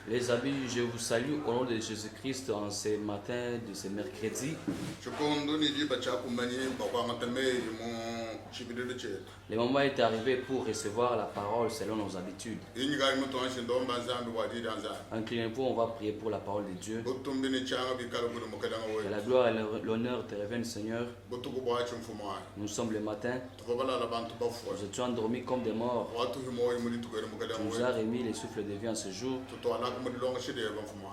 Les amis, je vous salue au nom de Jésus-Christ en ce matin de ce mercredi. Le moment est arrivé pour recevoir la parole selon nos habitudes. Inclinez-vous, on va prier pour la parole de Dieu. Que la gloire et l'honneur te reviennent, Seigneur. Nous sommes le matin. Nous étions endormis comme des morts. Tu nous as remis les souffles de vie en ce jour.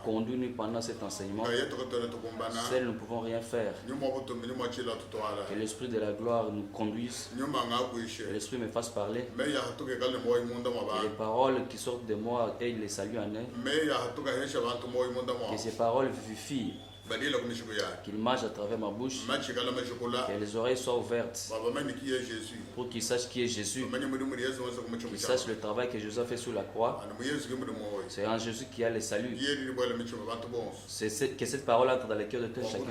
Conduis-nous pendant cet enseignement. Seuls nous ne pouvons rien faire. Que l'Esprit de la gloire nous conduise. Que l'Esprit me fasse parler. Que les paroles qui sortent de moi aient les saluts en eux. Que ces paroles vivifient. Qu'il marche à travers ma bouche. Que les oreilles soient ouvertes. Pour qu'ils sachent qui est Jésus. Qu'ils sachent le travail que Jésus a fait sur la croix. C'est en Jésus qu'il y a le salut. Que cette parole entre dans le cœur de tout chacun.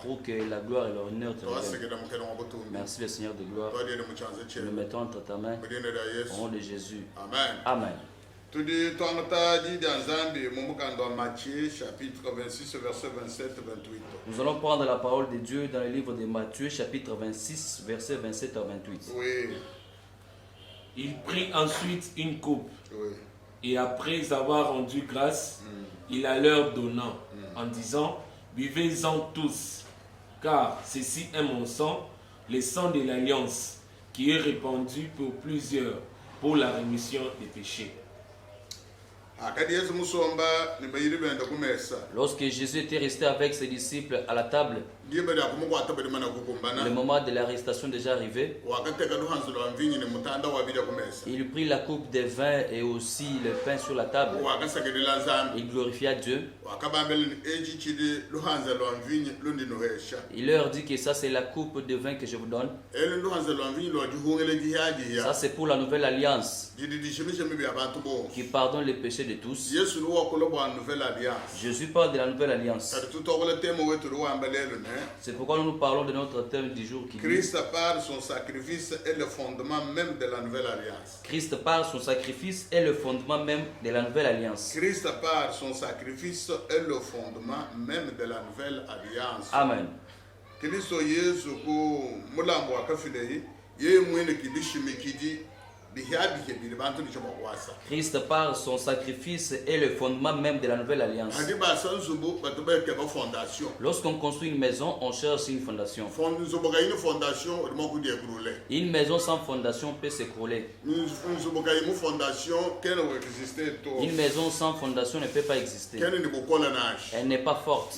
Pour que la gloire et l'honneur te reviennent. Merci le Seigneur de gloire. Nous mettons entre ta main. Au nom de Jésus. Amen. Nous allons prendre la parole de Dieu dans le livre de Matthieu, chapitre 26, versets 27 à 28. Oui. Il prit ensuite une coupe, Oui. et après avoir rendu grâce, il la leur donna, en disant, buvez-en tous, car ceci est mon sang, le sang de l'alliance, qui est répandu pour plusieurs, pour la rémission des péchés. Lorsque Jésus était resté avec ses disciples à la table, le moment de l'arrestation déjà arrivé, il prit la coupe de vin et aussi le pain sur la table. Il glorifia Dieu. Il leur dit que ça c'est la coupe de vin que je vous donne. Ça c'est pour la nouvelle alliance qui pardonne les péchés de tous. Jésus parle de la nouvelle alliance. C'est pourquoi nous parlons de notre thème du jour qui dit Christ par son sacrifice est le fondement même de la nouvelle alliance. Christ par son sacrifice est le fondement même de la nouvelle alliance. Christ par son sacrifice est le fondement même de la nouvelle alliance. Amen. Kristo Yesu ku mulambo akafile ye mwene kidishimikidi. Christ par son sacrifice est le fondement même de la nouvelle alliance. Lorsqu'on construit une maison, on cherche une fondation. Une maison sans fondation peut s'écrouler. Une maison sans fondation ne peut pas exister. Elle n'est pas forte.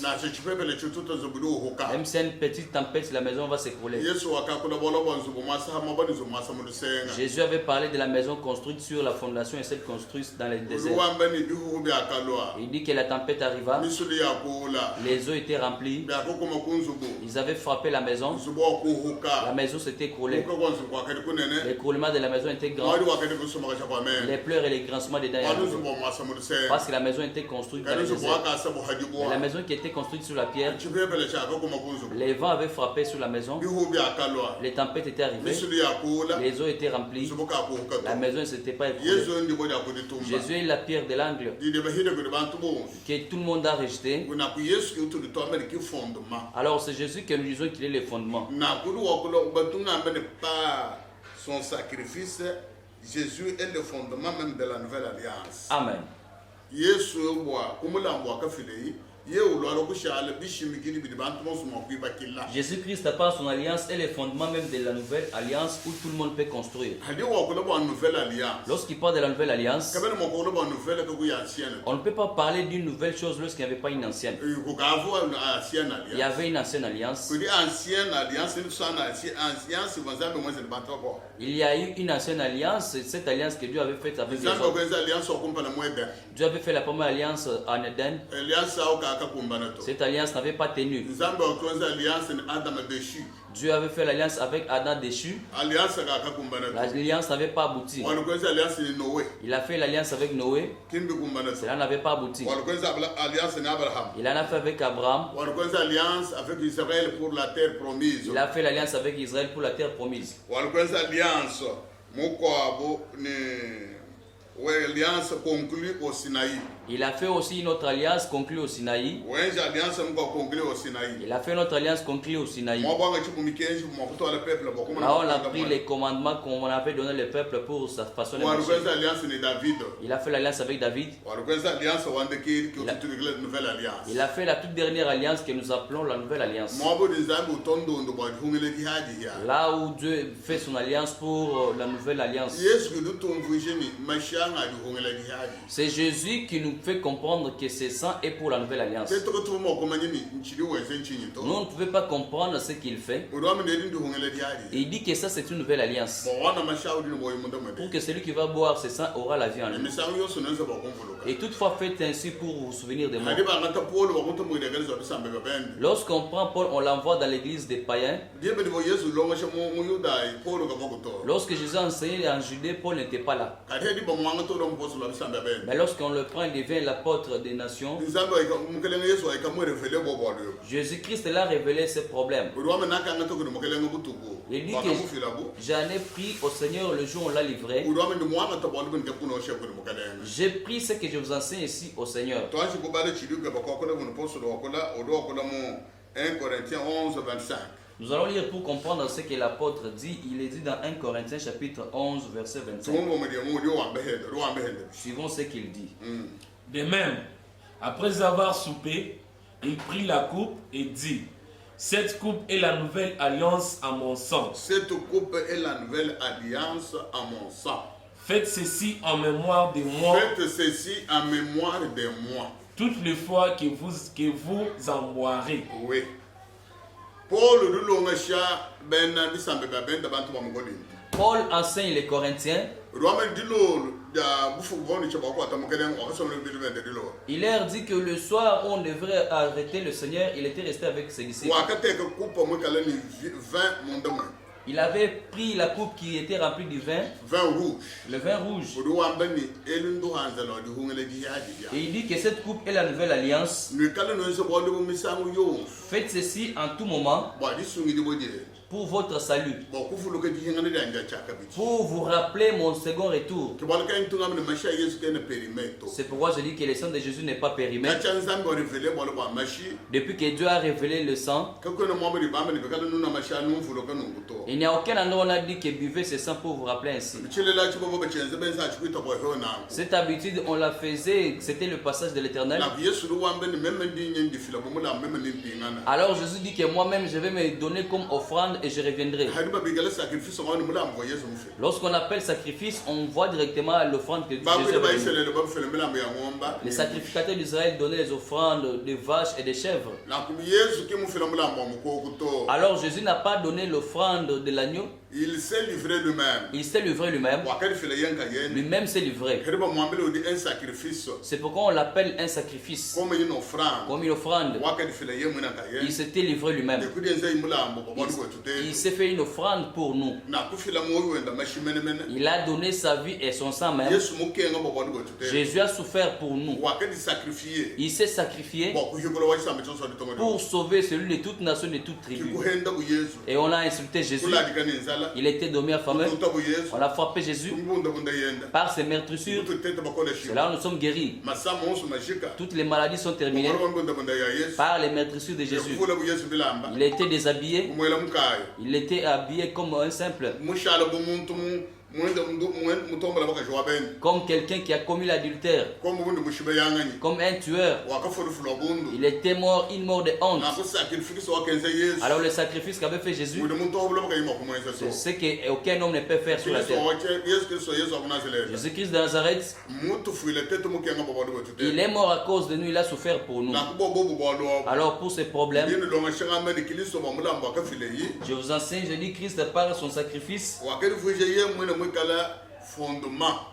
Même si une petite tempête, la maison va s'écrouler. Jésus avait parlé de la maison construite sur la fondation et celle construite dans les déserts. Il dit que la tempête arriva, les eaux étaient remplies, ils avaient frappé la maison s'était écroulée. L'écroulement de la maison était grand. Les pleurs et les grincements des dents, parce que la maison était construite dans les déserts. Mais la maison qui était construite sur la pierre, les vents avaient frappé sur la maison, les tempêtes étaient arrivées, les eaux étaient remplies. La maison ne s'était pas écroulée. Jésus est la pierre de l'angle que tout le monde a rejeté. Alors c'est Jésus que nous disons qu'il est le fondement. Son sacrifice, Jésus est le fondement même de la nouvelle alliance. Amen. Jésus-Christ par son alliance est le fondement même de la nouvelle alliance où tout le monde peut construire. Lorsqu'il parle de la nouvelle alliance, on ne peut pas parler d'une nouvelle chose lorsqu'il n'y avait pas une ancienne. Il y avait une ancienne alliance. Il y a eu une ancienne alliance, cette alliance que Dieu avait faite avec les hommes. Dieu avait fait la première alliance en Éden. Cette alliance n'avait pas tenu. Dieu avait fait l'alliance avec Adam déchu. L'alliance n'avait pas abouti. Il a fait l'alliance avec Noé. Cela n'avait pas abouti. Il en a fait avec Abraham. Il a fait l'alliance avec Israël pour la terre promise. Alliance conclue au Sinaï. Il a fait aussi une autre alliance conclue au Sinaï. Il a fait notre alliance conclue au Sinaï. Là, on a pris les commandements qu'on avait donné au peuple pour sa façon de marcher. Il a fait l'alliance avec David. Il a fait la toute dernière alliance que nous appelons la nouvelle alliance. Là où Dieu fait son alliance pour la nouvelle alliance. C'est Jésus qui nous fait comprendre que ce sang est pour la nouvelle alliance. Nous ne pouvons pas comprendre ce qu'il fait. Il dit que ça c'est une nouvelle alliance. Pour que celui qui va boire ce sang aura la vie en lui. Et toutefois faites ainsi pour vous souvenir de moi. Lorsqu'on prend Paul, on l'envoie dans l'église des païens. Lorsque Jésus a enseigné en Judée, Paul n'était pas là. Mais lorsqu'on le prend, il devient l'apôtre des nations. Jésus-Christ l'a révélé ce problème. Il dit que j'en ai pris au Seigneur le jour où on l'a livré. J'ai pris ce que je vous enseigne ici au Seigneur. 1 Corinthiens 11, 25. Nous allons lire pour comprendre ce que l'apôtre dit. Il est dit dans 1 Corinthiens chapitre 11 verset 25. Suivons ce qu'il dit. De même, après avoir soupé, il prit la coupe et dit: cette coupe est la nouvelle alliance à mon sang. Cette coupe est la nouvelle alliance à mon sang. Faites ceci en mémoire de moi. Faites ceci en mémoire de moi. Toutes les fois que vous en boirez. Oui. Paul enseigne les Corinthiens. Il leur dit que le soir où on devrait arrêter le Seigneur, il était resté avec ses disciples. Il avait pris la coupe qui était remplie du vin. Le vin rouge. Et il dit que cette coupe est la nouvelle alliance. Faites ceci en tout moment pour votre salut. Pour vous rappeler mon second retour. C'est pourquoi je dis que le sang de Jésus n'est pas périmé. Depuis que Dieu a révélé le sang, il n'y a aucun endroit où on a dit que buvez ce sang pour vous rappeler ainsi. Cette habitude, on la faisait, c'était le passage de l'Éternel. Alors Jésus dit que moi-même je vais me donner comme offrande et je reviendrai. Lorsqu'on appelle sacrifice, on voit directement l'offrande que Jésus a donnée. Les sacrificateurs d'Israël donnaient les offrandes de vaches et de chèvres. Alors Jésus n'a pas donné l'offrande de l'agneau. Il s'est livré lui-même. Il s'est livré lui-même. Lui-même s'est livré. C'est pourquoi on l'appelle un sacrifice. Comme une offrande. Il s'était livré lui-même. Il s'est fait une offrande pour nous. Il a donné sa vie et son sang même. Jésus a souffert pour nous. Il s'est sacrifié pour sauver celui de toute nation, de toute tribu. Et on a insulté Jésus. Il était dommage affamé. On a frappé Jésus par ses meurtrissures. C'est là où nous sommes guéris. Toutes les maladies sont terminées par les meurtrissures de Jésus. Il était déshabillé. Il était habillé comme un simple. Comme quelqu'un qui a commis l'adultère. Comme un tueur. Il était mort, une mort de honte. Alors le sacrifice qu'avait fait Jésus, c'est ce qu'aucun homme ne peut faire sur la terre. Jésus-Christ de Nazareth, il est mort à cause de nous, il a souffert pour nous. Alors pour ces problèmes, je vous enseigne, je dis Christ par son sacrifice.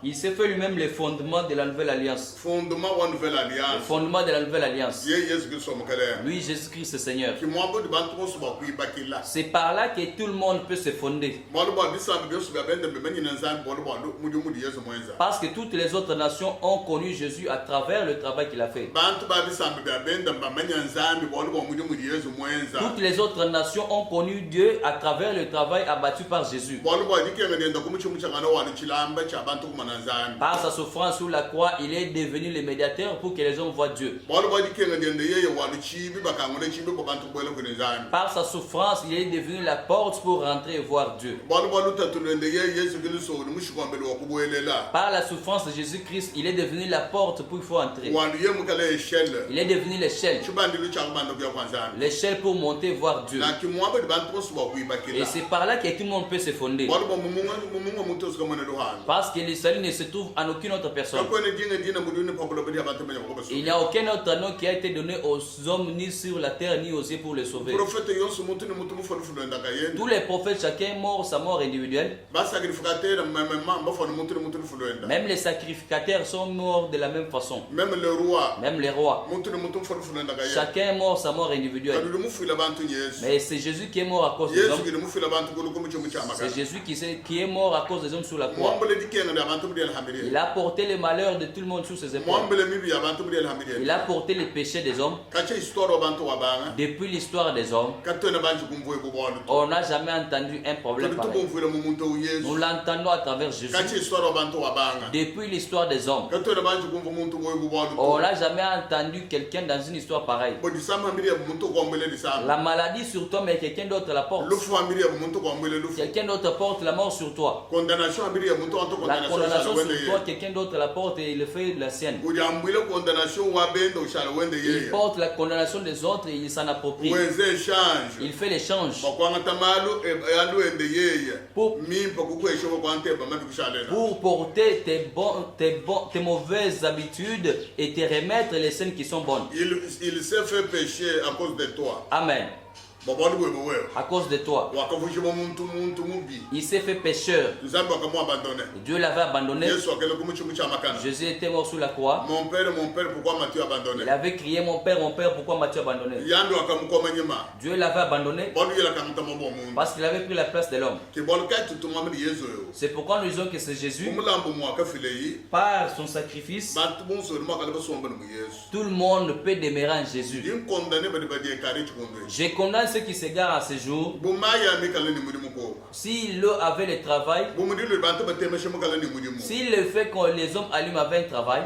Il s'est fait lui-même les fondements de la nouvelle alliance. Le fondement de la nouvelle alliance. Lui, Jésus-Christ, le Seigneur. C'est par là que tout le monde peut se fonder. Parce que toutes les autres nations ont connu Jésus à travers le travail qu'il a fait. Toutes les autres nations ont connu Dieu à travers le travail abattu par Jésus. Par sa souffrance sur la croix, il est devenu le médiateur pour que les hommes voient Dieu. Par sa souffrance, il est devenu la porte pour rentrer et voir Dieu. Par la souffrance de Jésus-Christ, il est devenu la porte pour qu'il faut entrer. Il est devenu l'échelle. L'échelle pour monter et voir Dieu. Et c'est par là que tout le monde peut se fonder. Parce que le salut ne se trouve en aucune autre personne. Il n'y a aucun autre nom qui a été donné aux hommes ni sur la terre ni aux cieux pour les sauver. Tous les prophètes, chacun est mort sa mort individuelle. Même les sacrificateurs sont morts de la même façon. Même les rois. Chacun est mort sa mort individuelle. Mais c'est Jésus qui est mort à cause des hommes. C'est Jésus qui est mort à cause des hommes sur la croix. Il a porté le malheur de tout le monde sur ses épaules. Il a porté les péchés des hommes. Depuis l'histoire des hommes, on n'a jamais entendu un problème pareil. Nous l'entendons à travers Jésus. Depuis l'histoire des hommes, on n'a jamais entendu quelqu'un dans une histoire pareille. La maladie sur toi, mais quelqu'un d'autre la porte. Quelqu'un d'autre porte la mort sur toi. La condamnation sur toi, quelqu'un d'autre la porte et il fait la sienne. Il porte la condamnation des autres et il s'en approprie. Il fait l'échange. Pour porter tes mauvaises habitudes et te remettre les scènes qui sont bonnes. Il s'est fait pécher à cause de toi. Amen. À cause de toi. Il s'est fait pécheur. Dieu l'avait abandonné. Jésus était mort sur la croix. Mon père, pourquoi m'as-tu abandonné? Il avait crié, mon père, pourquoi m'as-tu abandonné? Dieu l'avait abandonné parce qu'il avait pris la place de l'homme. C'est pourquoi nous disons que c'est Jésus. Par son sacrifice, tout le monde peut demeurer en Jésus. Je condamne ceux qui s'égarent à ce jour. S'il avait le travail, s'il le fait que les hommes allument avec un travail,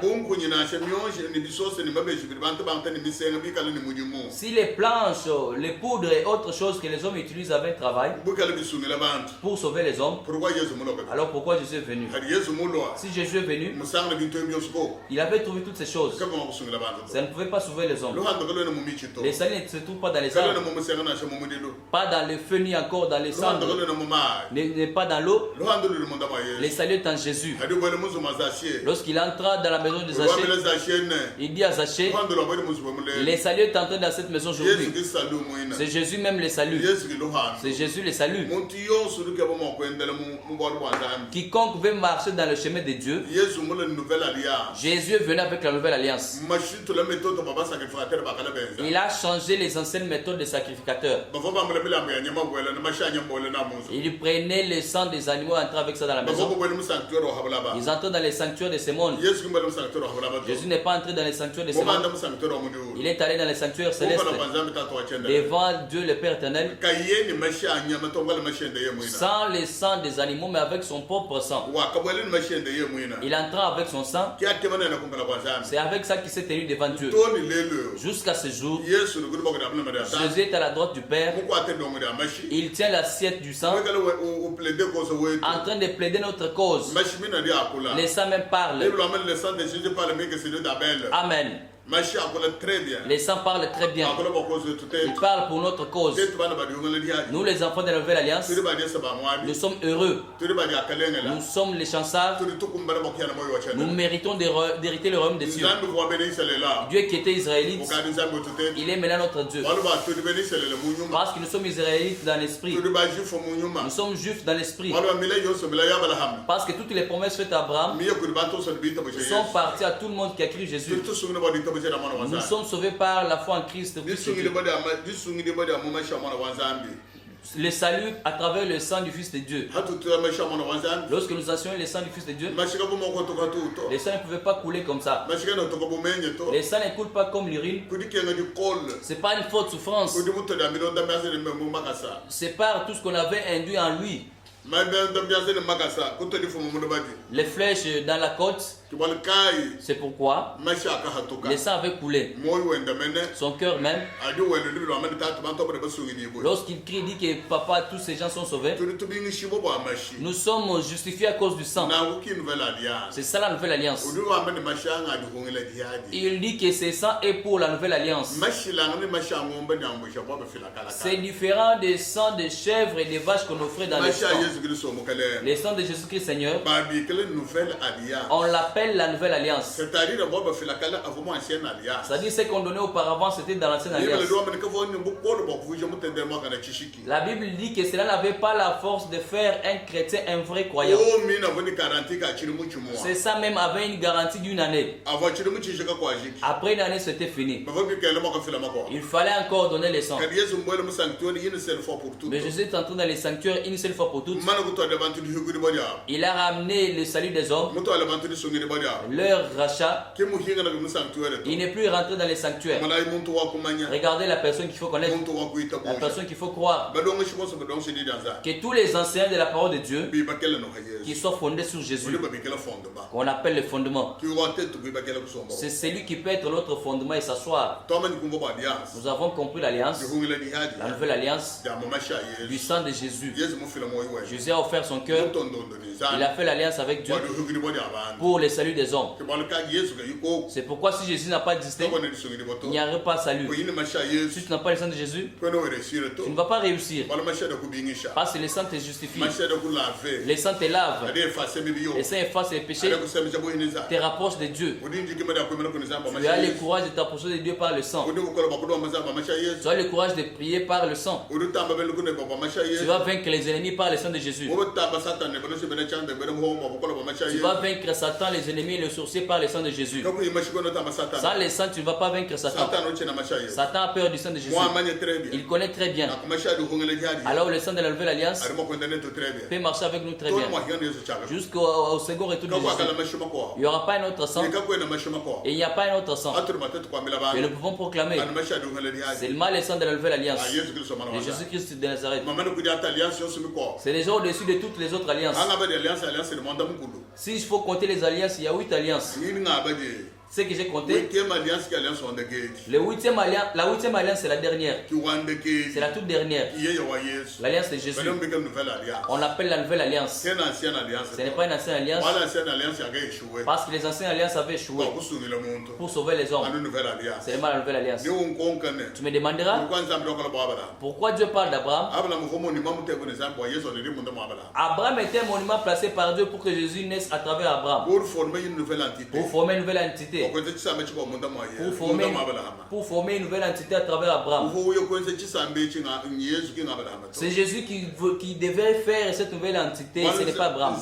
si les planches, les poudres et autres choses que les hommes utilisent avec un travail pour sauver les hommes, alors pourquoi Jésus est venu? Si Jésus est venu, il avait trouvé toutes ces choses. Ça ne pouvait pas sauver les hommes. Les saluts ne se trouvent pas dans les arbres, pas dans le feu ni encore dans les cendres, n'est pas dans l'eau. Les saluts est en Jésus. Lorsqu'il entra dans la maison de Zachée, il dit à Zachée, les saluts est entré dans cette maison aujourd'hui. C'est Jésus même les salue. C'est Jésus les salue. Quiconque veut marcher dans le chemin de Dieu, Jésus est venu avec la nouvelle alliance. Il a changé les anciennes méthodes de sacrificateurs. Il prenait le sang des animaux et entrait avec ça dans la maison. Ils entraient dans les sanctuaires de ce monde. Jésus n'est pas entré dans les sanctuaires de ce monde. Il est allé dans les sanctuaires célestes devant Dieu le Père éternel, sans le sang des animaux mais avec son propre sang. Il entra avec son sang. C'est avec ça qu'il s'est tenu devant Dieu jusqu'à ce jour. Jésus est à la droite du Père. Il tient l'assiette du sang en train de plaider notre cause. Les saints même parlent. Amen. Les saints parlent très bien. Ils parlent pour notre cause. Nous, les enfants de la Nouvelle Alliance, nous sommes heureux. Nous sommes les chanceux. Nous méritons d'hériter le royaume des cieux. Dieu qui était israélite, il est maintenant notre Dieu. Parce que nous sommes israélites dans l'esprit. Nous sommes juifs dans l'esprit. Parce que toutes les promesses faites à Abraham sont parties à tout le monde qui a cru Jésus. Nous sommes sauvés par la foi en Christ. Le salut à travers le sang du Fils de Dieu. Lorsque nous enseignons le sang du Fils de Dieu, les sangs ne pouvaient pas couler comme ça. Les sangs ne coulent pas comme l'urine. C'est pas une faute souffrance. C'est par tout ce qu'on avait induit en lui. Les flèches dans la côte. C'est pourquoi le sang avait coulé. Son cœur même, lorsqu'il crie, dit que papa, tous ces gens sont sauvés. Nous sommes justifiés à cause du sang. C'est ça la nouvelle alliance. Il dit que ce sang est pour la nouvelle alliance. C'est différent des sangs de chèvres et des vaches qu'on offrait dans les champs. Les sangs de Jésus-Christ Seigneur, on l'appelle la nouvelle alliance. C'est-à-dire ce qu'on donnait auparavant, c'était dans l'ancienne alliance. La Bible dit que cela n'avait pas la force de faire un chrétien un vrai croyant. C'est ça même avait une garantie d'une année. Après une année, c'était fini. Il fallait encore donner le sang. Mais Jésus est entré dans les sanctuaires une seule fois pour toutes. Il a ramené le salut des hommes, leur rachat. Il n'est plus rentré dans les sanctuaires. Regardez la personne qu'il faut connaître, la personne qu'il faut croire. Que tous les enseignants de la parole de Dieu qui soient fondés sur Jésus, qu'on appelle le fondement. C'est celui qui peut être notre fondement et s'asseoir. Nous avons compris l'alliance, la nouvelle alliance du sang de Jésus. Jésus a offert son cœur. Il a fait l'alliance avec Dieu pour le salut des hommes. C'est pourquoi si Jésus n'a pas existé, il n'y aurait pas de salut. Si tu n'as pas le sang de Jésus, tu ne vas pas réussir. Parce que le sang te justifie. Le sang te lave. Le sang efface les péchés, te rapproche de Dieu. Tu as le courage de t'approcher de Dieu par le sang. Tu as le courage de prier par le sang. Tu vas vaincre les ennemis par le sang de Jésus. Tu vas vaincre Satan, les ennemis et les sorciers par le sang de Jésus. Sans le sang, tu ne vas pas vaincre Satan. Satan a peur du sang de Jésus. Il connaît très bien. Alors le sang de la nouvelle alliance peut marcher avec nous très bien. Jusqu'au second retour de Jésus. Il n'y aura pas un autre sang. Et il n'y a pas un autre sang. Et nous pouvons proclamer seulement le sang de la nouvelle alliance de Jésus-Christ de Nazareth. C'est déjà au-dessus de toutes les autres alliances. Si il faut compter les alliances, il y a 8 alliances. Ce que j'ai compté, la huitième alliance, c'est la dernière. C'est la toute dernière. L'alliance de Jésus. On l'appelle la nouvelle alliance. Ce n'est pas une ancienne alliance. Parce que les anciennes alliances avaient échoué pour sauver les hommes. C'est vraiment la nouvelle alliance. Tu me demanderas pourquoi Dieu parle d'Abraham. Abraham était un monument placé par Dieu pour que Jésus naisse à travers Abraham. Pour former une nouvelle entité. Pour former une nouvelle entité à travers Abraham. C'est Jésus qui devait faire cette nouvelle entité, ce n'est pas Abraham.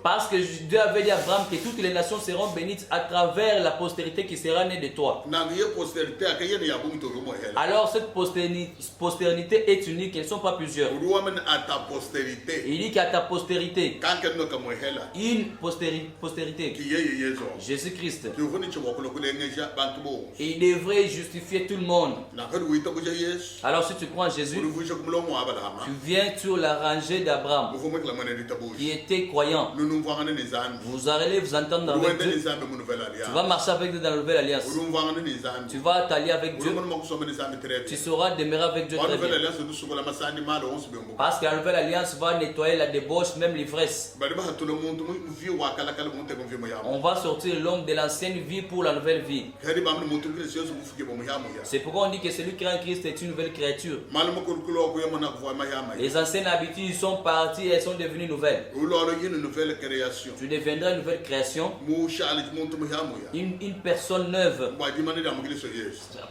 Parce que Dieu avait dit à Abraham que toutes les nations seront bénies à travers la postérité qui sera née de toi. Alors cette postérité est unique, elles ne sont pas plusieurs. Il dit qu'à ta postérité, une postérité, Jésus-Christ, il devrait justifier tout le monde. Alors si tu crois en Jésus, tu viens sur la rangée d'Abraham qui était croyant. Vous allez vous entendre avec Dieu. Tu vas marcher avec Dieu dans la nouvelle alliance. Tu vas t'allier avec Dieu. Tu sauras demeurer avec Dieu très bien. Parce que la nouvelle alliance va nettoyer la débauche, même l'ivresse. On va sortir l'homme de l'ancienne vie pour la nouvelle vie. C'est pourquoi on dit que celui qui est en Christ est une nouvelle créature. Les anciennes habitudes sont parties et elles sont devenues nouvelles. Tu deviendras une nouvelle création. Une personne neuve.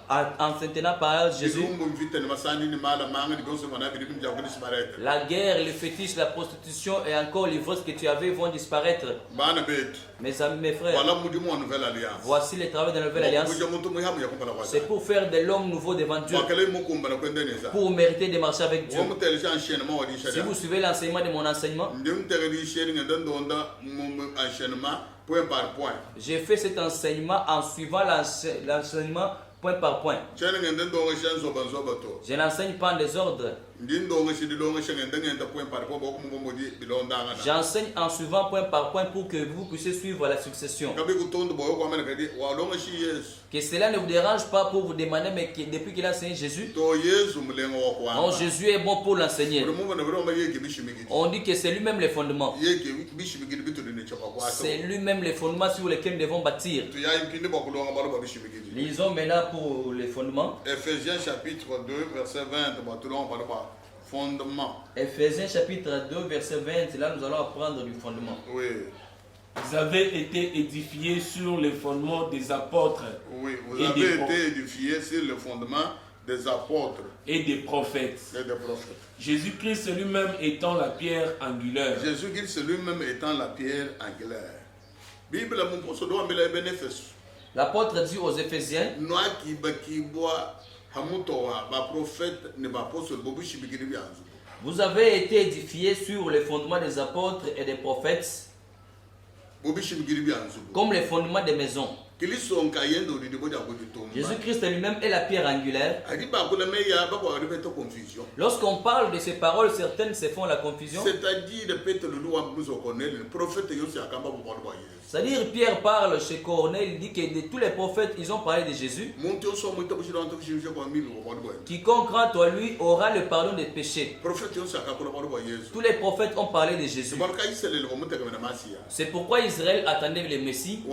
En s'intenant par Jésus. La guerre, le fétiche, la prostitution et encore l'ivresse que tu avais vont disparaître. Mes amis, mes frères, voici le travail de la nouvelle alliance. C'est pour faire de l'homme nouveau devant Dieu, pour mériter de marcher avec Dieu. Si vous suivez l'enseignement de mon enseignement, j'ai fait cet enseignement en suivant l'enseignement point par point. Je n'enseigne pas en désordre. J'enseigne en suivant point par point pour que vous puissiez suivre la succession. Que cela ne vous dérange pas pour vous demander, mais que depuis qu'il a enseigné Jésus, non, Jésus est bon pour l'enseigner. On dit que c'est lui-même les fondements. C'est lui-même les fondements sur lesquels nous devons bâtir. Lisons maintenant pour les fondements. Ephésiens chapitre 2, verset 20. Fondement. Ephésiens chapitre 2, verset 20. Là, nous allons apprendre du fondement. Oui. Vous avez été édifiés sur les fondements des apôtres. Oui, vous avez été édifiés sur le fondement des apôtres et des prophètes. Jésus-Christ lui-même étant la pierre angulaire. Jésus-Christ lui-même étant la pierre angulaire. Bible l'apôtre dit aux Éphésiens, vous avez été édifiés sur les fondements des apôtres et des prophètes, comme les fondements des maisons. Jésus-Christ lui-même est la pierre angulaire. Lorsqu'on parle de ces paroles, certaines se font la confusion. C'est-à-dire Pierre parle chez Corneille, il dit que de tous les prophètes, ils ont parlé de Jésus. Quiconque rentre à lui aura le pardon des péchés. Tous les prophètes ont parlé de Jésus. C'est pourquoi Israël attendait le Messie.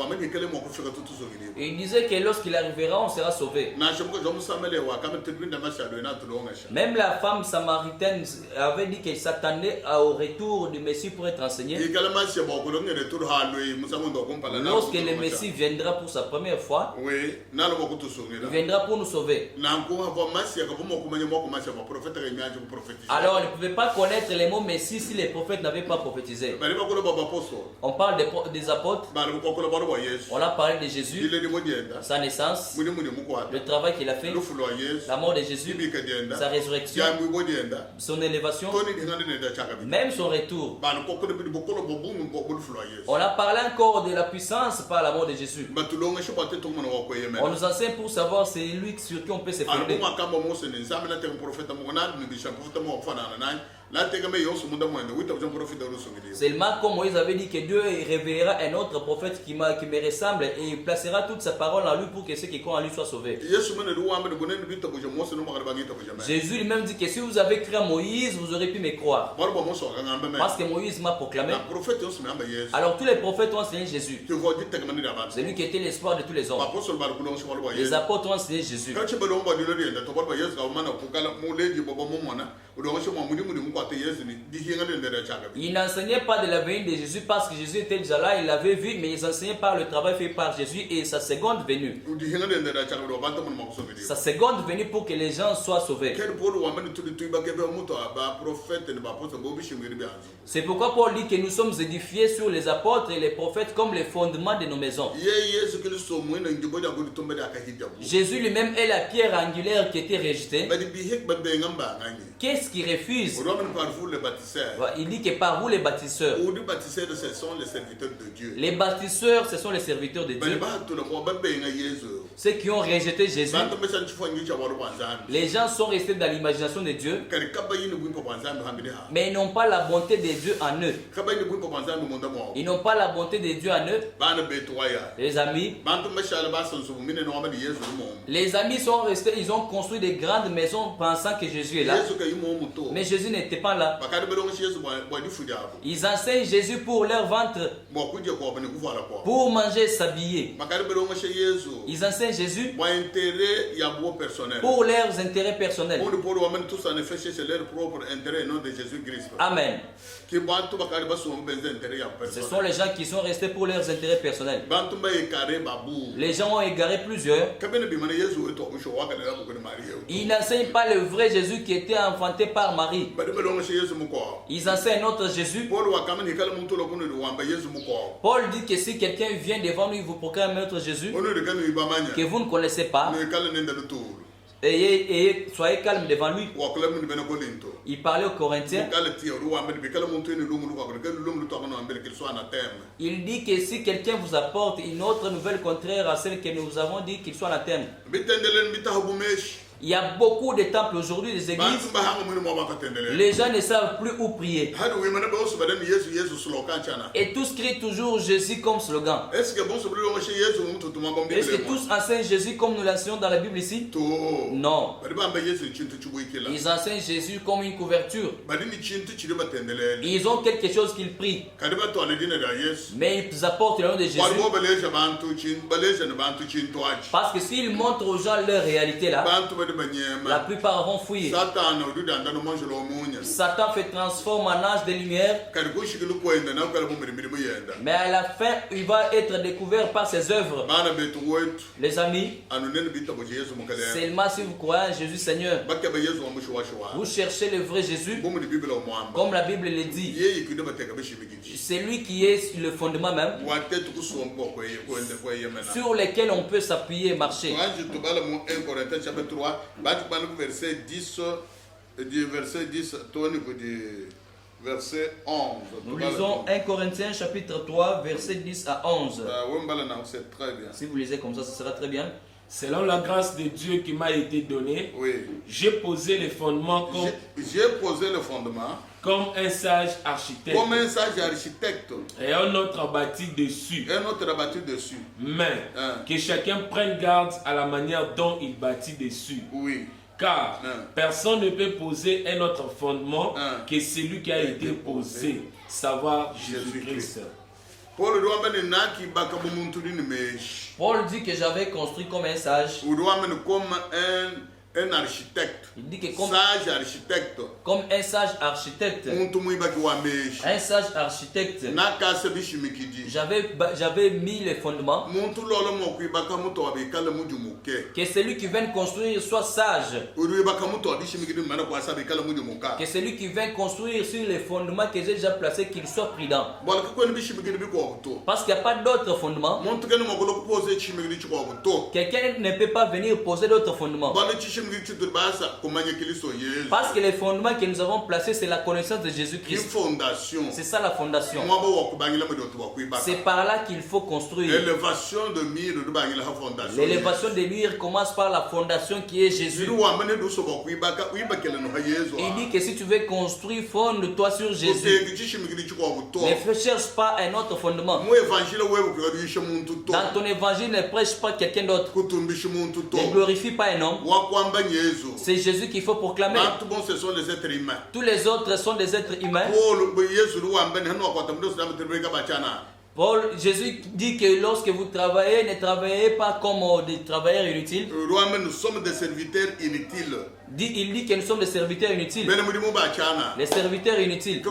Et il disait que lorsqu'il arrivera, on sera sauvé. Même la femme samaritaine avait dit qu'elle s'attendait au retour du Messie pour être enseignée. Lorsque le Messie viendra pour sa première fois, il viendra pour nous sauver. Alors on ne pouvait pas connaître les mots Messie si les prophètes n'avaient pas prophétisé. On parle des apôtres. On a parlé de Jésus, sa naissance, le travail qu'il a fait, la mort de Jésus, sa résurrection, son élévation, même son retour. On a parlé encore de la puissance par la mort de Jésus. On nous enseigne pour savoir c'est lui sur qui on peut se fonder. Seulement comme Moïse avait dit que Dieu révélera un autre prophète qui me ressemble et il placera toute sa parole en lui pour que ceux qui croient en lui soient sauvés. Jésus lui-même dit que si vous avez cru à Moïse, vous aurez pu me croire. Parce que Moïse m'a proclamé. Alors tous les prophètes ont enseigné Jésus. C'est lui qui était l'espoir de tous les hommes. Les apôtres ont enseigné Jésus. Ils n'enseignaient pas de la venue de Jésus parce que Jésus était déjà là, il l'avait vu, mais ils enseignaient par le travail fait par Jésus et sa seconde venue. Sa seconde venue pour que les gens soient sauvés. C'est pourquoi Paul dit que nous sommes édifiés sur les apôtres et les prophètes comme les fondements de nos maisons. Jésus lui-même est la pierre angulaire qui était rejetée. Qu'est-ce qui refuse, par vous les bâtisseurs. Il dit que par vous les bâtisseurs. Les bâtisseurs, ce sont les serviteurs de Dieu. Les bâtisseurs, ce sont les serviteurs de Dieu. Ceux qui ont rejeté Jésus. Les gens sont restés dans l'imagination de Dieu, mais ils n'ont pas la bonté de Dieu en eux. Ils n'ont pas la bonté de Dieu en eux. Les amis sont restés, ils ont construit des grandes maisons pensant que Jésus est là. Mais Jésus n'était pas là. Ils enseignent Jésus pour leur ventre, pour manger et s'habiller. Ils enseignent Jésus pour leurs intérêts personnels. Amen. Ce sont les gens qui sont restés pour leurs intérêts personnels. Les gens ont égaré plusieurs. Ils n'enseignent pas le vrai Jésus qui était enfanté par Marie. Ils enseignent notre Jésus. Paul dit que si quelqu'un vient devant nous, il vous proclame notre Jésus que vous ne connaissez pas, soyez calme devant lui. Il parlait aux Corinthiens. Il dit que si quelqu'un vous apporte une autre nouvelle contraire à celle que nous avons dit, qu'il soit anathème. Il y a beaucoup de temples aujourd'hui, des églises. Les gens ne savent plus où prier. Et tous crient toujours Jésus comme slogan. Est-ce que tous enseignent Jésus comme nous l'enseignons dans la Bible ici? Non. Ils enseignent Jésus comme une couverture. Ils ont quelque chose qu'ils prient. Mais ils apportent le nom de Jésus. Parce que s'ils montrent aux gens leur réalité là, la plupart vont fuir. Satan fait transforme en âge de lumière. Mais à la fin, il va être découvert par ses œuvres. Les amis, seulement si vous croyez en Jésus Seigneur, vous cherchez le vrai Jésus, comme la Bible le dit. C'est lui qui est le fondement même, sur lequel on peut s'appuyer et marcher. Verset 10, verset 11. Nous lisons 1 Corinthiens chapitre 3, verset 10 à 11. C'est très bien. Si vous lisez comme ça, ce sera très bien. Selon la grâce de Dieu qui m'a été donnée, j'ai posé les fondements comme un sage architecte. Et un autre bâti dessus. Mais que chacun prenne garde à la manière dont il bâtit dessus. Car personne ne peut poser un autre fondement que celui qui a été posé, savoir Jésus-Christ. Paul dit que j'avais construit comme un sage. Un architecte. Il dit que comme un sage architecte. Un sage architecte. J'avais mis les fondements. Que celui qui vient construire soit sage. Que celui qui vient construire sur les fondements que j'ai déjà placés, qu'il soit prudent. Parce qu'il n'y a pas d'autres fondements. Quelqu'un ne peut pas venir poser d'autres fondements. Parce que les fondements que nous avons placés, c'est la connaissance de Jésus-Christ. C'est ça la fondation. C'est par là qu'il faut construire. L'élévation des murs commence par la fondation qui est Jésus. Il dit que si tu veux construire, fonde-toi sur Jésus. Ne cherche pas un autre fondement. Dans ton évangile, ne prêche pas quelqu'un d'autre. Ne glorifie pas un homme. C'est Jésus qu'il faut proclamer. Ce sont les êtres humains. Tous les autres sont des êtres humains. Paul, Jésus dit que lorsque vous travaillez, ne travaillez pas comme des travailleurs inutiles. Nous sommes des serviteurs inutiles. Il dit que nous sommes des serviteurs inutiles. Les serviteurs inutiles.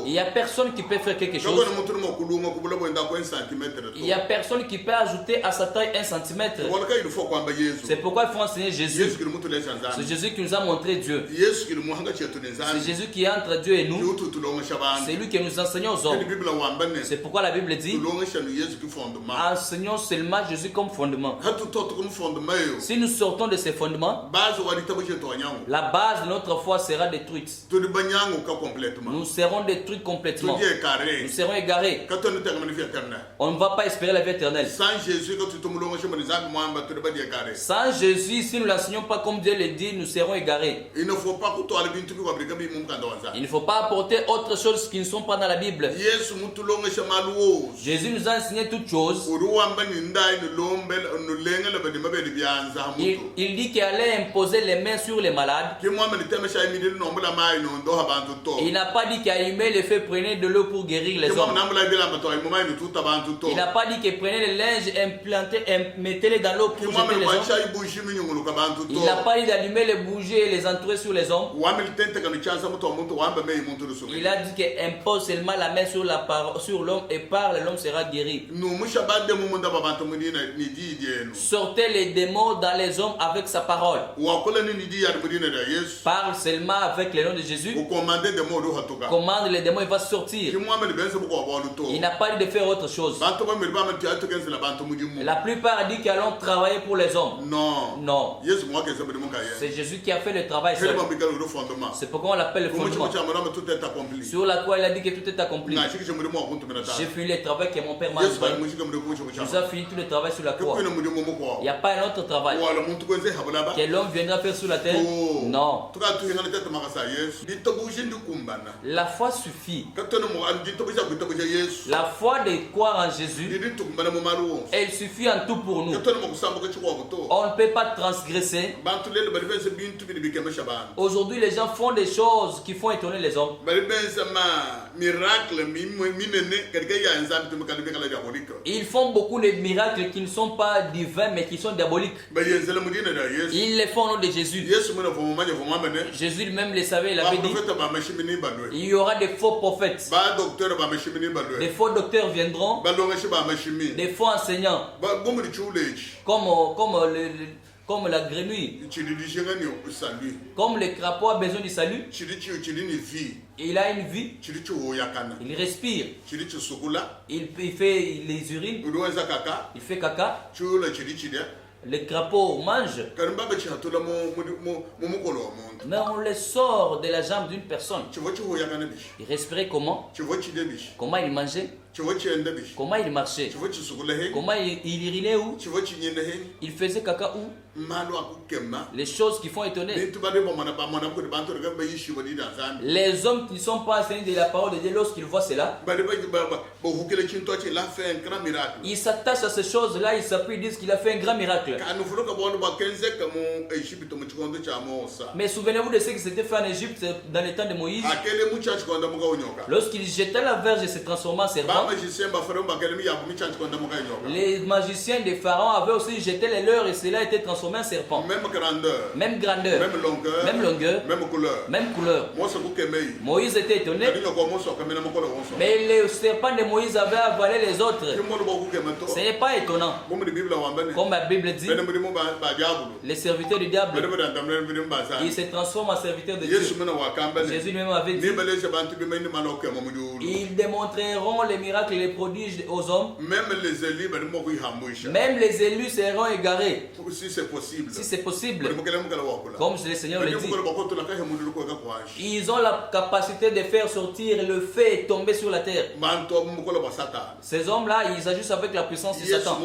Il n'y a personne qui peut faire quelque chose. Il n'y a personne qui peut ajouter à sa taille 1 cm. C'est pourquoi il faut enseigner Jésus. C'est Jésus qui nous a montré Dieu. C'est Jésus qui est entre Dieu et nous. C'est lui que nous enseignons aux hommes. C'est pourquoi la Bible dit enseignons seulement Jésus comme fondement. Si nous sortons de ces fondements, La base de notre foi sera détruite. Nous serons détruits complètement. Nous serons égarés. On ne va pas espérer la vie éternelle. Sans Jésus, si nous ne l'enseignons pas comme Dieu le dit, nous serons égarés. Il ne faut pas apporter autre chose qui ne sont pas dans la Bible. Jésus nous a enseigné toutes choses. Il dit qu'il allait imposer les mains sur les malades. Il n'a pas dit qu'il allumait le feu, prenait de l'eau pour guérir les hommes. Il n'a pas dit qu'il prenait les linges, mettez-les dans l'eau pour jeter les hommes. Il n'a pas dit d'allumer les bougies et les entourer sur les hommes. Il a dit qu'il impose seulement la main sur l'homme et par l'homme sera guéri. Sortez les démons dans les hommes avec sa parole. Parle seulement avec le nom de Jésus. Commande les démons, il va sortir. Il n'a pas dit de faire autre chose. La plupart a dit qu'ils allons travailler pour les hommes. Non. C'est Jésus qui a fait le travail seul. C'est pourquoi on l'appelle le fondement. Sur la croix, il a dit que tout est accompli. J'ai fini le travail que mon père m'a donné. Jésus a fini tout le travail sur la croix. Il n'y a pas un autre travail que l'homme viendra faire sur la terre. Non. La foi suffit. La foi de croire en Jésus, elle suffit en tout pour nous. On ne peut pas transgresser. Aujourd'hui, les gens font des choses qui font étonner les hommes. Ils font beaucoup de miracles qui ne sont pas divins mais qui sont diaboliques. Ils les font au nom de Jésus. Jésus lui-même le savait, il avait dit il y aura des faux prophètes. Des faux docteurs viendront. Des faux enseignants. Comme la grenouille. Comme le crapaud a besoin du salut. Il a une vie. Il respire. Il fait les urines. Il fait caca. Le crapaud mange. Mais on le sort de la jambe d'une personne. Il respirait comment? Comment il mangeait? Comment il marchait? Comment il urinait où? Il faisait caca où? Les choses qui font étonner. Les hommes qui ne sont pas enseignés de la parole de Dieu, lorsqu'ils voient cela, ils s'attachent à ces choses-là, ils s'appuient, ils disent qu'il a fait un grand miracle. Mais souvenez-vous de ce qui s'était fait en Égypte dans le temps de Moïse. Lorsqu'il jetait la verge et se transformait en serpent, les magiciens de Pharaon avaient aussi jeté les leurs et cela était transformé en serpent. Même grandeur, même longueur, même couleur. Moïse était étonné. Mais le serpent de Moïse avait avalé les autres. Ce n'est pas étonnant. Comme la Bible dit, les serviteurs du diable, ils se transforment en serviteurs de Dieu. Jésus lui-même avait dit, ils démontreront les miracles et les prodiges aux hommes. Même les élus seront égarés. Si c'est possible. Comme le Seigneur le dit. Ils ont la capacité de faire sortir le feu et tomber sur la terre. Ces hommes-là, ils agissent avec la puissance de Satan.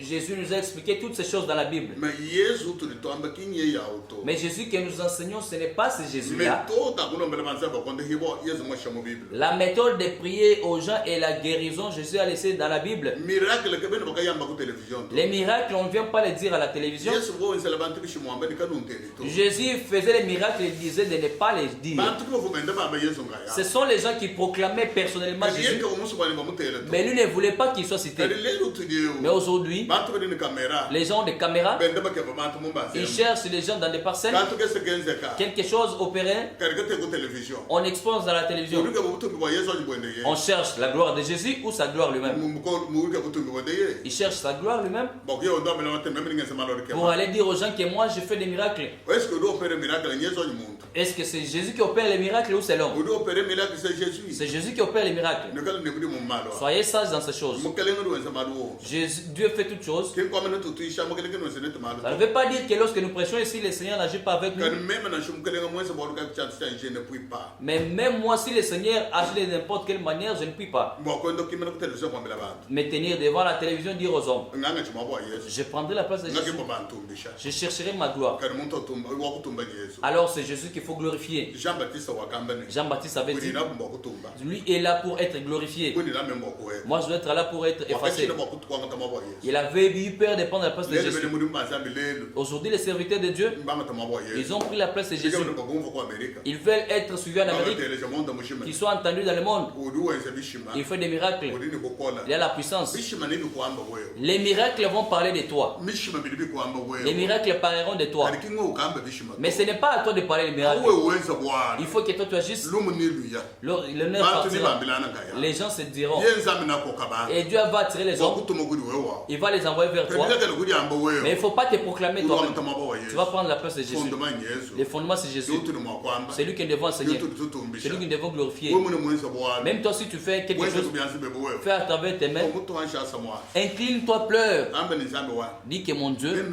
Jésus nous a expliqué toutes ces choses dans la Bible. Mais Jésus que nous enseignons, ce n'est pas ce Jésus-là. La méthode de prier aux gens et la guérison, Jésus a laissé dans la Bible. Les miracles, on ne vient pas les dire à la télévision. Jésus faisait les miracles et disait de ne pas les dire. Ce sont les gens qui proclamaient personnellement Jésus. Mais lui ne voulait pas qu'il soit cité. Mais aujourd'hui, les gens ont des caméras. Ils cherchent les gens dans des parcelles. Quelque chose opéré, on expose dans la télévision. On cherche la gloire de Jésus ou sa gloire lui-même? Il cherche sa gloire lui-même pour aller dire aux gens que moi je fais des miracles. Est-ce que c'est Jésus qui opère les miracles ou c'est l'homme? C'est Jésus qui opère les miracles. Soyez sages dans ces choses. Dieu fait toutes choses. Ça ne veut pas dire que lorsque nous prêchons ici, le Seigneur n'agit pas avec nous. Mais même moi, si le Seigneur agit de n'importe quelle manière, je ne puis pas me tenir devant la télévision et dire aux hommes, je prendrai la place de Jésus. Je chercherai ma gloire. Alors c'est Jésus qu'il faut glorifier. Jean-Baptiste avait dit, lui est là pour être glorifié. Moi je dois être là pour être effacé. Il avait eu peur de prendre la place de Jésus. Aujourd'hui les serviteurs de Dieu, ils ont pris la place de Jésus. Ils veulent être suivis en Amérique, qu'ils soient entendus dans le monde. Il fait des miracles. Il y a la puissance. Les miracles vont parler de toi. Les miracles parleront de toi. Mais ce n'est pas à toi de parler des miracles. Il faut que toi tu agisses. L'honneur partira. Les gens se diront. Et Dieu va attirer les hommes. Il va les envoyer vers toi. Mais il ne faut pas te proclamer toi-même. Tu vas prendre la place de Jésus. Les fondements c'est Jésus. C'est lui que nous devons enseigner. C'est lui que nous devons glorifier. Même toi si tu fais quelque chose, fais à travers tes mains. Incline-toi, pleure. Dis que mon Dieu,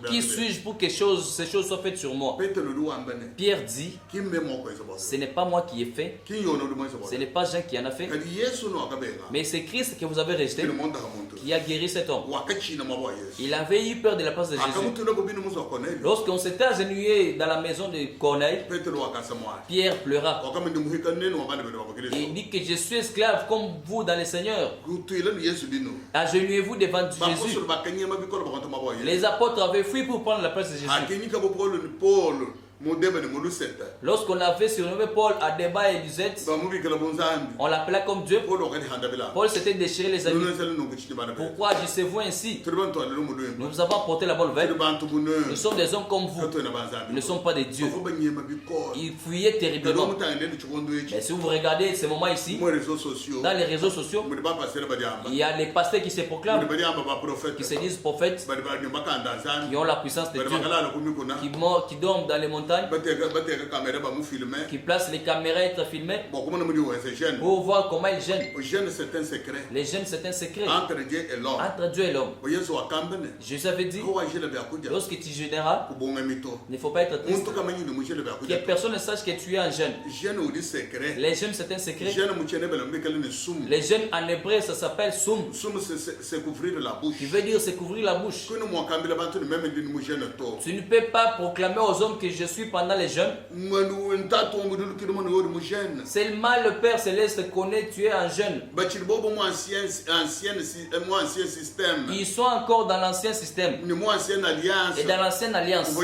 qui suis-je pour que ces choses soient faites sur moi? Pierre dit, ce n'est pas moi qui ai fait, ce n'est pas Jean qui en a fait, mais c'est Christ que vous avez rejeté, qui a guéri cet homme. Il avait eu peur de la place de Jésus. Lorsqu'on s'était agenouillé dans la maison de Corneille, Pierre pleura. Il dit que je suis esclave comme vous dans le Seigneur. Agenouillez-vous devant Jésus. Les apôtres avaient fui pour prendre la place de Jésus. Lorsqu'on avait surnommé Paul à débat et Lisette, on l'appelait comme Dieu. Paul s'était déchiré les habits. Pourquoi agissez-vous ainsi? Nous avons porté la bonne nouvelle. Nous sommes des hommes comme vous. Nous ne sommes pas des dieux. Ils fuyaient terriblement. Mais si vous regardez ces moments ici, dans les réseaux sociaux, il y a les pasteurs qui se proclament, qui se disent prophètes, qui ont la puissance de Dieu, qui dorment dans les montagnes, qui placent les caméras et être filmés pour voir comment ils gênent. Les gênes, c'est un secret entre Dieu et l'homme. Jésus avait dit, lorsque tu gêneras, il ne faut pas être triste. Que personne ne sache que tu es un jeûne. Les jeûnes, c'est un secret. Les jeûnes en hébreu, ça s'appelle soum. C'est couvrir la bouche. Qui veut dire c'est couvrir la bouche. Tu ne peux pas proclamer aux hommes que je suis pendant les jeûnes. Seulement le Père Céleste connaît tu es un jeûne. Ils sont encore dans l'ancien système. Et dans l'ancienne alliance.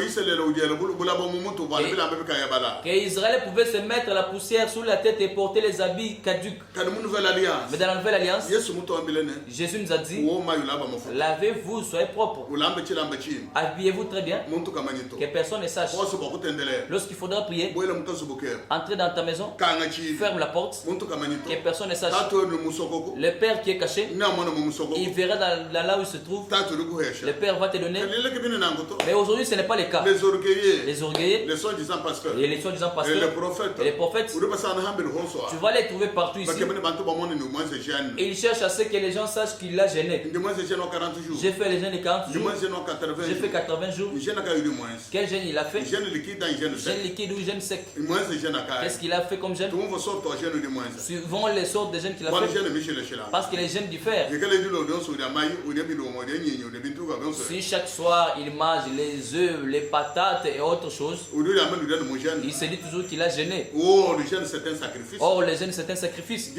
Que Israël pouvait se mettre la poussière sous la tête et porter les habits caducs. Mais dans la nouvelle alliance, Jésus nous a dit, lavez-vous, soyez propres. Habillez-vous très bien. Que personne ne sache. Lorsqu'il faudra prier, entrez dans ta maison, ferme la porte, que personne ne sache. Le Père qui est caché, il verra dans là où il se trouve. Le Père va te donner. Mais aujourd'hui, ce n'est pas le cas. Les orgueillés, les soi-disant pasteurs, et les prophètes, tu vas les trouver partout ici. Et ils cherchent à ce que les gens sachent qu'il a gêné. J'ai fait les jeûnes de 40 jours. J'ai fait 80 jours. Quel jeûne il a fait? Jeûne liquide ou jeûne sec? Qu'est-ce qu'il a fait comme jeûne? Suivant les sortes de jeûnes qu'il a fait. Parce que les jeûnes diffèrent. Si chaque soir il mange les œufs, les patates et autres choses, il se dit toujours qu'il a gêné. Or le jeûne c'est un sacrifice.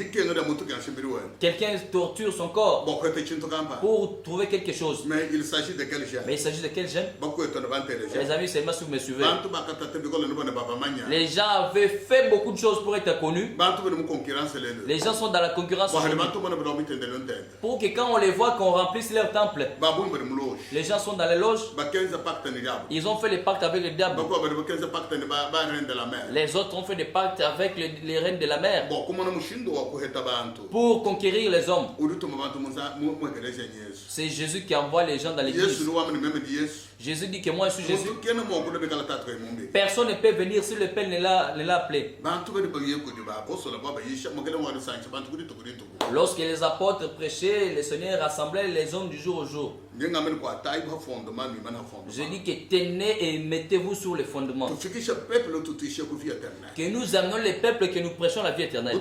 Quelqu'un torture son corps pour trouver quelque chose. Mais il s'agit de quel jeûne? Les amis, seulement si vous me suivez, Les gens avaient fait beaucoup de choses pour être connus. Les gens sont dans la concurrence pour que quand on les voit, qu'on remplisse leur temple. Les gens sont dans les loges. Ils ont fait des pactes avec le diable. Les autres ont fait des pactes avec les reines de la mer pour conquérir les hommes. C'est Jésus qui envoie les gens dans l'église. Jésus dit que moi je suis Jésus. Personne ne peut venir si le Père ne l'a appelé. Lorsque les apôtres prêchaient, le Seigneur rassemblait les hommes du jour au jour. Je dis que tenez et mettez-vous sur les fondements. Que nous amenons les peuples, que nous prêchons la vie éternelle.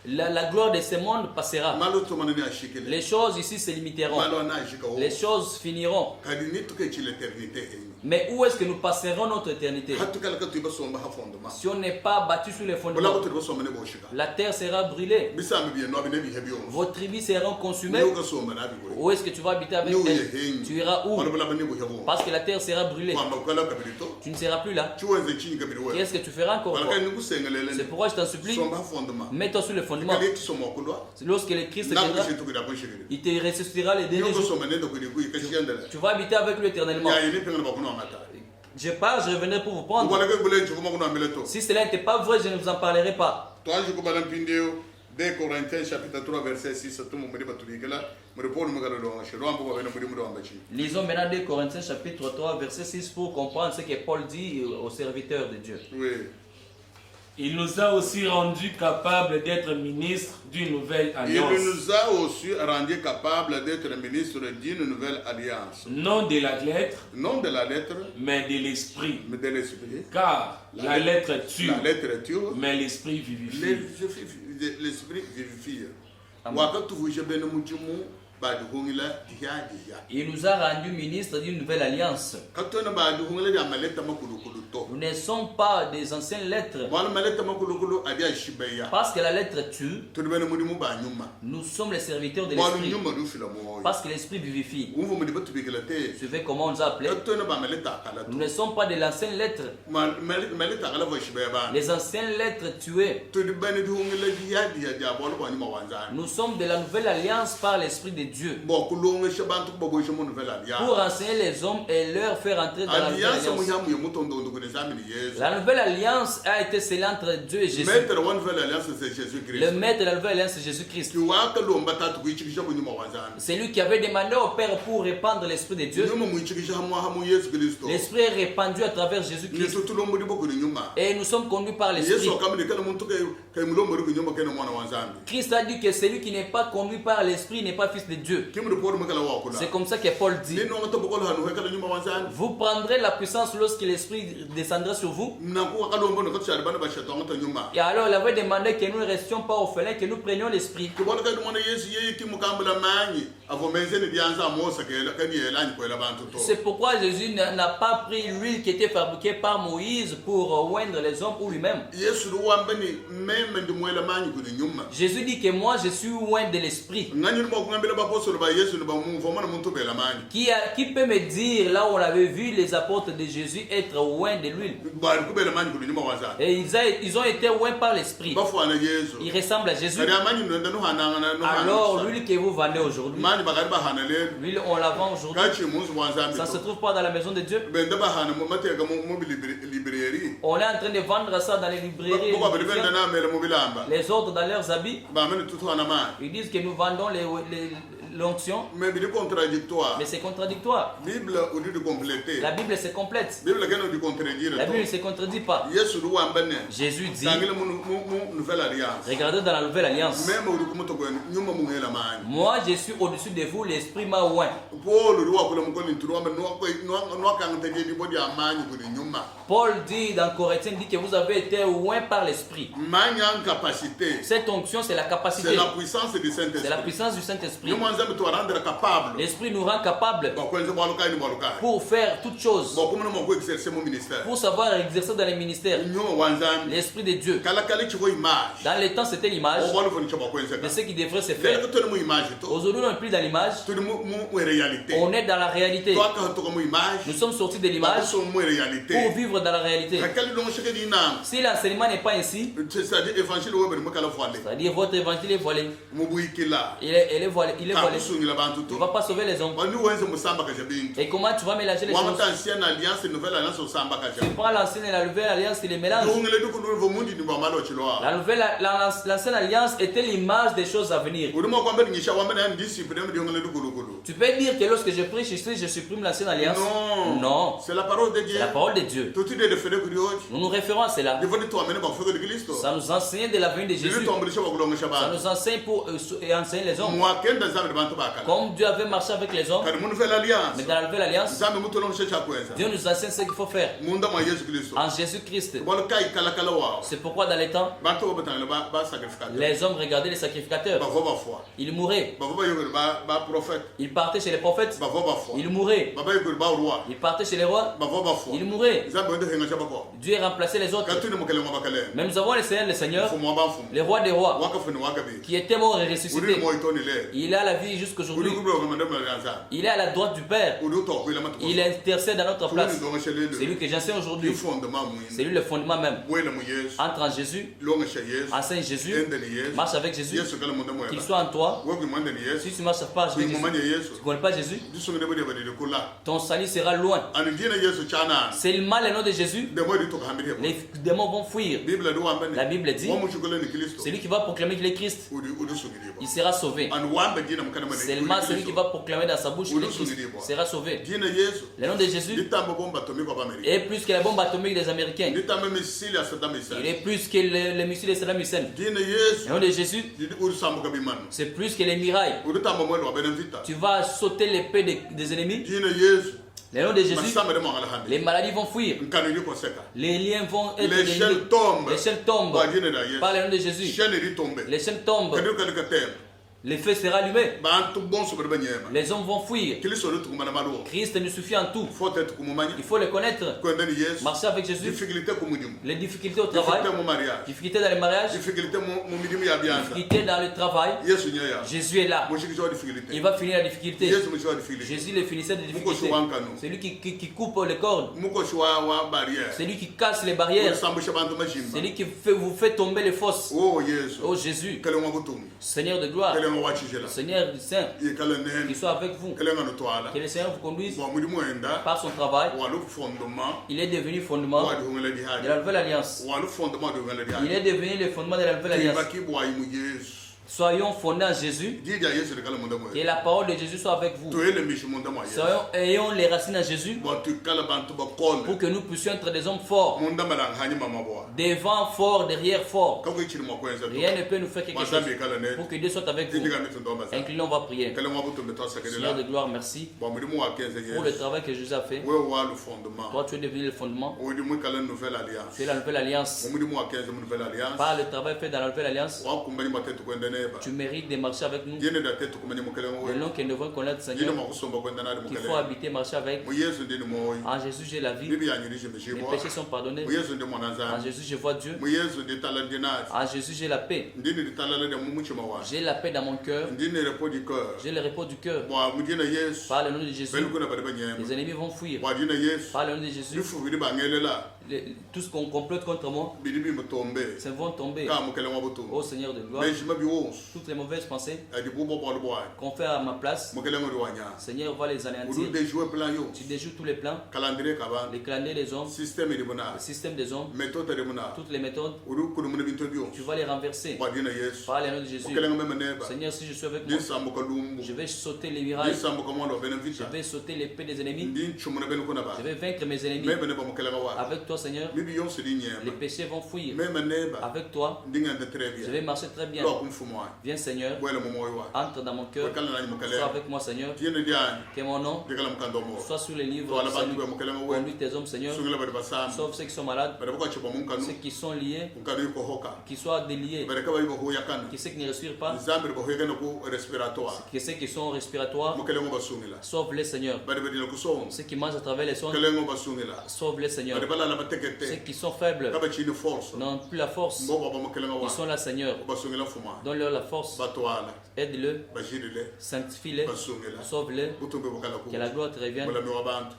La gloire de ce monde passera. Les choses ici se limiteront. Les choses finiront. Mais où est-ce que nous passerons notre éternité? Si on n'est pas battu sur les fondements, la terre sera brûlée. Vos tribus seront consumées. Où est-ce que tu vas habiter avec elle? Tu iras où? Parce que la terre sera brûlée. Tu ne seras plus là. Qu'est-ce que tu feras encore? C'est pourquoi je t'en supplie, mets-toi sur le fondement. Lorsque le Christ viendra, il te ressuscitera les derniers jours. Tu vas habiter avec lui éternellement. Je pars, je reviendrai pour vous prendre. Si cela n'était pas vrai, je ne vous en parlerai pas. 2 Corinthiens chapitre 3 verset 6. Lisons maintenant 2 Corinthiens chapitre 3 verset 6 pour comprendre ce que Paul dit aux serviteurs de Dieu. Oui. Il nous a aussi rendus capables d'être ministres d'une nouvelle alliance. Il nous a aussi rendus capables d'être ministres d'une nouvelle alliance. Non de la lettre, mais de l'esprit. Car la lettre tue, mais l'esprit vivifie. L'esprit vivifie. Il nous a rendus ministres d'une nouvelle alliance. Nous ne sommes pas des anciennes lettres. Parce que la lettre tue, nous sommes les serviteurs de l'esprit. Parce que l'esprit vivifie. Suivez comment on nous a appelés. Nous ne sommes pas de l'ancienne lettre. Les anciennes lettres tuées. Nous sommes de la nouvelle alliance par l'esprit de Dieu. Pour enseigner les hommes et leur faire entrer dans la nouvelle alliance. La nouvelle alliance a été scellée entre Dieu et Jésus. Le maître de la nouvelle alliance, c'est Jésus-Christ. C'est lui qui avait demandé au Père pour répandre l'esprit de Dieu. L'esprit est répandu à travers Jésus-Christ. Et nous sommes conduits par l'esprit. Christ a dit que celui qui n'est pas conduit par l'esprit n'est pas fils de Dieu. C'est comme ça que Paul dit. Vous prendrez la puissance lorsque l'esprit descendra sur vous. Et alors il avait demandé que nous ne restions pas orphelins, que nous prenions l'esprit. C'est pourquoi Jésus n'a pas pris l'huile qui était fabriquée par Moïse pour oindre les hommes ou lui-même. Jésus dit que moi je suis oint de l'esprit. Qui peut me dire là où on avait vu les apôtres de Jésus être oints de l'huile? Et ils ont été oints par l'esprit. Ils ressemblent à Jésus. Alors l'huile que vous vendez aujourd'hui, l'huile on la vend aujourd'hui, ça ne se trouve pas dans la maison de Dieu. On est en train de vendre ça dans les librairies. Les autres dans leurs habits, ils disent que nous vendons l'onction. Mais c'est contradictoire. La Bible se complète. La Bible ne se contredit pas. Jésus dit, regardez dans la nouvelle alliance. Moi je suis au-dessus de vous, l'esprit m'a oint. Paul dit dans Corinthiens, dit que vous avez été oint par l'esprit. Cette onction c'est la capacité. C'est la puissance du Saint-Esprit. C'est la puissance du Saint-Esprit. L'Esprit nous rend capables pour faire toutes choses, pour savoir exercer dans les ministères. L'Esprit de Dieu. Dans les temps, c'était l'image de ce qui devrait se faire. Aujourd'hui, on n'est plus dans l'image. On est dans la réalité. Nous sommes sortis de l'image pour vivre dans la réalité. Si l'enseignement n'est pas ainsi, c'est-à-dire votre évangile est voilé. Il est voilé. Il ne va pas sauver les hommes. Et comment tu vas mélanger les choses? Tu prends l'ancienne et la nouvelle alliance et les mélanges. L'ancienne alliance était l'image des choses à venir. Tu peux dire que lorsque je prêche ici, je supprime l'ancienne alliance? Non. C'est la parole de Dieu. La parole de Dieu. Nous nous référons à cela. Ça nous enseigne de la venue de Jésus. Ça nous enseigne pour enseigner les hommes. Comme Dieu avait marché avec les hommes, mais dans la nouvelle alliance, Dieu nous enseigne ce qu'il faut faire en Jésus-Christ. C'est pourquoi dans les temps, les hommes regardaient les sacrificateurs. Ils mouraient. Ils partaient chez les prophètes. Ils mouraient. Ils partaient chez les rois. Ils mouraient. Dieu a remplacé les autres. Mais nous avons le Seigneur, le roi des rois, qui était mort et ressuscité. Il a la vie jusqu'aujourd'hui. Il est à la droite du Père. Il intercède à notre place. C'est lui que j'enseigne aujourd'hui. C'est lui le fondement même. Entre en Jésus, enseigne Jésus, marche avec Jésus, qu'il soit en toi. Si tu ne marches pas avec Jésus, tu ne connais pas Jésus, ton salut sera loin. Seulement le nom de Jésus, les démons vont fuir. La Bible dit, celui qui va proclamer qu'il est Christ, il sera sauvé. Seulement celui qui va proclamer dans sa bouche qu'il est Christ sera sauvé. Le nom de Jésus est plus que la bombe atomique des Américains. Il est plus que les missiles de Saddam Hussein. Le nom de Jésus, c'est plus que les mirailles. Tu vas sauter l'épée des ennemis. Le nom de Jésus, les maladies vont fuir. Les liens vont être déliés. Les chaînes tombent. Par le nom de Jésus. Les chaînes tombent. Le feu sera allumé. Les hommes vont fuir. Christ nous suffit en tout. Il faut le connaître. Marcher avec Jésus. Les difficultés au travail. Difficultés dans les mariages. Difficultés dans le travail. Jésus est là. Il va finir la difficulté. Jésus le finissait des difficultés. C'est lui qui coupe les cordes. C'est lui qui casse les barrières. C'est lui qui vous fait tomber les fosses. Oh Jésus, Seigneur de gloire, Seigneur Saint, qu'il soit avec vous. Que le Seigneur vous conduise par son travail. Il est devenu fondement de la nouvelle alliance. Il est devenu le fondement de la nouvelle alliance. Soyons fondés en Jésus. Que la parole de Jésus soit avec vous. Ayons les racines en Jésus pour que nous puissions être des hommes forts. Devant fort, derrière fort. Rien ne peut nous faire quelque chose. Pour que Dieu soit avec vous. Inclinons, on va prier. Seigneur de gloire, merci pour le travail que Jésus a fait. Toi, tu es devenu le fondement. Tu es la nouvelle alliance. Par le travail fait dans la nouvelle alliance, tu mérites de marcher avec nous. Le nom que nous devons connaître, Seigneur, qu'il faut habiter, marcher avec. En Jésus, j'ai la vie. Mes péchés sont pardonnés. En Jésus, je vois Dieu. En Jésus, j'ai la paix. J'ai la paix dans mon cœur. J'ai le repos du cœur. Par le nom de Jésus, les ennemis vont fuir. Par le nom de Jésus, tout ce qu'on complote contre moi, ça vont tomber. Oh Seigneur de gloire, toutes les mauvaises pensées qu'on fait à ma place, Seigneur va les anéantir. Tu déjoues tous les plans, les calendriers des hommes, le système des hommes, toutes les méthodes, tu vas les renverser. Par le nom de Jésus, Seigneur, si je suis avec moi, je vais sauter les mirailles, je vais sauter l'épée des ennemis, je vais vaincre mes ennemis. Avec toi, toi, Seigneur, les péchés vont fuir. Avec toi, je vais marcher très bien. Viens, Seigneur, entre dans mon cœur. Sois avec moi, Seigneur. Que mon nom soit sur les livres. Conduis tes hommes, Seigneur. Sauve ceux qui sont malades, ceux qui sont liés, qui soient déliés, qui ceux qui ne respirent pas, que ceux qui sont respiratoires. Sauve-les, Seigneur. Ceux qui mangent à travers les sondes, sauve-les, Seigneur. Ceux qui sont faibles, n'ont plus la force, ils sont là, Seigneur. Donne-leur la force. Aide-le, sanctifie-les, sauve-les, que la gloire te revienne,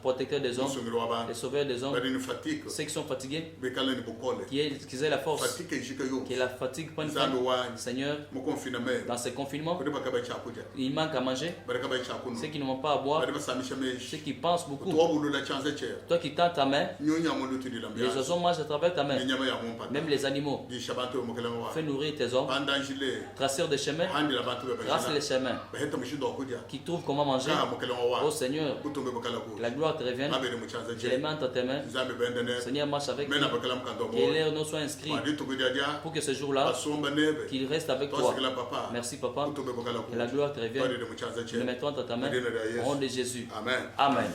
protecteur des hommes, les sauveurs des hommes, ceux qui sont fatigués, qu'ils aient la force, que la fatigue prenne fin, Seigneur, dans ces confinements, il manque à manger, ceux qui ne vont pas à boire, ceux qui pensent beaucoup, toi qui tends ta main, les oiseaux mangent à travers ta main, même les animaux, fais nourrir tes hommes, traceurs de chemin, trace les chemins, qui trouvent comment manger. Oh Seigneur, que la gloire te revienne, je les mets entre tes mains, Seigneur, marche avec nous, que leurs noms soient inscrits, pour que ce jour-là, qu'ils restent avec toi. Merci Papa, que la gloire te revienne, je les mettrai entre ta main, au nom de Jésus. Amen.